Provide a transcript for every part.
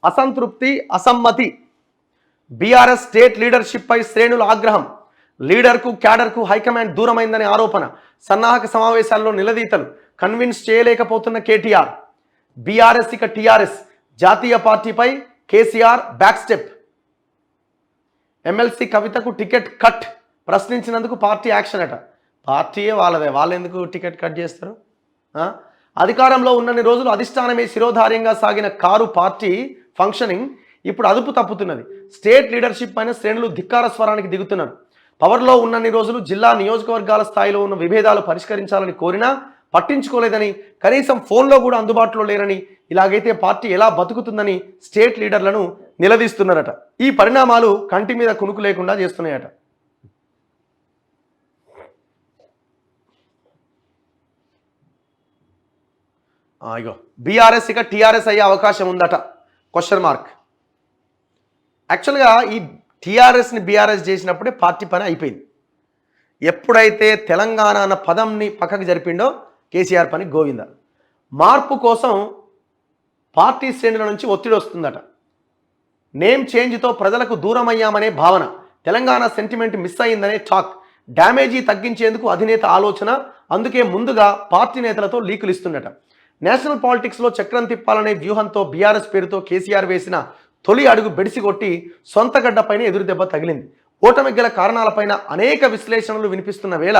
అసంతృప్తి, అసమ్మతి. BRS state leadership పై శ్రేణుల ఆగ్రహం. లీడర్కు క్యాడర్కు హైకమాండ్ దూరమైందనే ఆరోపణ. సన్నాహక సమావేశాల్లో నిలదీతలు. కన్విన్స్ చేయలేకపోతున్న కేటీఆర్. బీఆర్ఎస్ ఇక టీఆర్ఎస్. జాతీయ పార్టీపై కేసీఆర్ బ్యాక్ స్టెప్. ఎమ్మెల్సీ కవితకు టికెట్ కట్ ప్రశ్నించినందుకు పార్టీ యాక్షన్ అట. పార్టీయే వాళ్ళదే, వాళ్ళు ఎందుకు టికెట్ కట్ చేస్తారు? అధికారంలో ఉన్నన్ని రోజులు అధిష్టానమే శిరోధార్యంగా సాగిన కారు పార్టీ ఫంక్షనింగ్ ఇప్పుడు అదుపు తప్పుతున్నది. స్టేట్ లీడర్షిప్ పైన శ్రేణులు ధిక్కార స్వరానికి దిగుతున్నారు. పవర్లో ఉన్నన్ని రోజులు జిల్లా నియోజకవర్గాల స్థాయిలో ఉన్న విభేదాలు పరిష్కరించాలని కోరినా పట్టించుకోలేదని, కనీసం ఫోన్లో కూడా అందుబాటులో లేరని, ఇలాగైతే పార్టీ ఎలా బతుకుతుందని స్టేట్ లీడర్లను నిలదీస్తున్నారట. ఈ పరిణామాలు కంటి మీద కునుకు లేకుండా చేస్తున్నాయట. ఇగో బీఆర్ఎస్ ఇక టీఆర్ఎస్ అయ్యే అవకాశం ఉందట, క్వశ్చన్ మార్క్. యాక్చువల్గా ఈ టీఆర్ఎస్ని బీఆర్ఎస్ చేసినప్పుడే పార్టీ పని అయిపోయింది. ఎప్పుడైతే తెలంగాణ అన్న పదంని పక్కకు జరిపిండో కేసీఆర్ పని గోవింద. మార్పు కోసం పార్టీ శ్రేణుల నుంచి ఒత్తిడి వస్తుందట. నేమ్ చేంజ్తో ప్రజలకు దూరం అయ్యామనే భావన, తెలంగాణ సెంటిమెంట్ మిస్ అయిందనే టాక్, డ్యామేజీ తగ్గించేందుకు అధినేత ఆలోచన. అందుకే ముందుగా పార్టీ నేతలతో లీకులు ఇస్తుండట. నేషనల్ పాలిటిక్స్లో చక్రం తిప్పాలనే వ్యూహంతో బీఆర్ఎస్ పేరుతో కేసీఆర్ వేసిన తొలి అడుగు బెడిసిగొట్టి సొంత గడ్డపైన ఎదురు దెబ్బ తగిలింది. ఓటమి గల కారణాలపైన అనేక విశ్లేషణలు వినిపిస్తున్న వేళ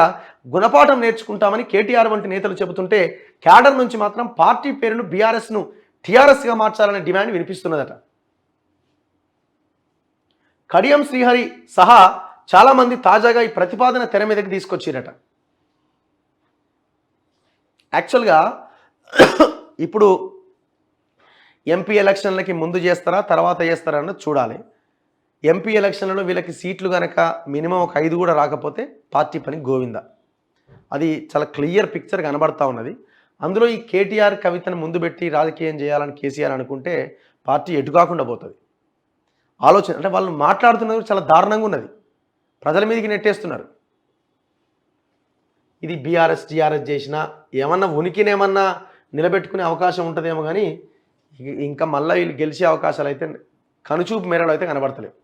గుణపాఠం నేర్చుకుంటామని కేటీఆర్ వంటి నేతలు చెబుతుంటే, క్యాడర్ నుంచి మాత్రం పార్టీ పేరును బీఆర్ఎస్ను టీఆర్ఎస్గా మార్చాలనే డిమాండ్ వినిపిస్తున్నదట. కడియం శ్రీహరి సహా చాలామంది తాజాగా ఈ ప్రతిపాదన తెర మీదకి తీసుకొచ్చిరట. యాక్చువల్గా ఇప్పుడు ఎంపీ ఎలక్షన్లకి ముందు చేస్తారా తర్వాత చేస్తారా అన్నది చూడాలి. ఎంపీ ఎలక్షన్లలో వీళ్ళకి సీట్లు కనుక మినిమం ఒక 5 కూడా రాకపోతే పార్టీ పని గోవింద. అది చాలా క్లియర్ పిక్చర్ కనబడతా ఉన్నది. అందులో ఈ కేటీఆర్ కవితను ముందు పెట్టి రాజకీయం చేయాలని కేసీఆర్ అనుకుంటే పార్టీ ఎటు కాకుండా పోతుంది. ఆలోచన అంటే వాళ్ళు మాట్లాడుతున్నది చాలా దారుణంగా ఉన్నది. ప్రజల మీదకి నెట్టేస్తున్నారు. ఇది బీఆర్ఎస్ టీఆర్ఎస్ చేసినా ఏమన్నా ఉనికినేమన్నా నిలబెట్టుకునే అవకాశం ఉంటుందేమో, కానీ ఇంకా మళ్ళీ వీళ్ళు గెలిచే అవకాశాలు అయితే కనుచూపు మేరలో అయితే కనబడతలేవు.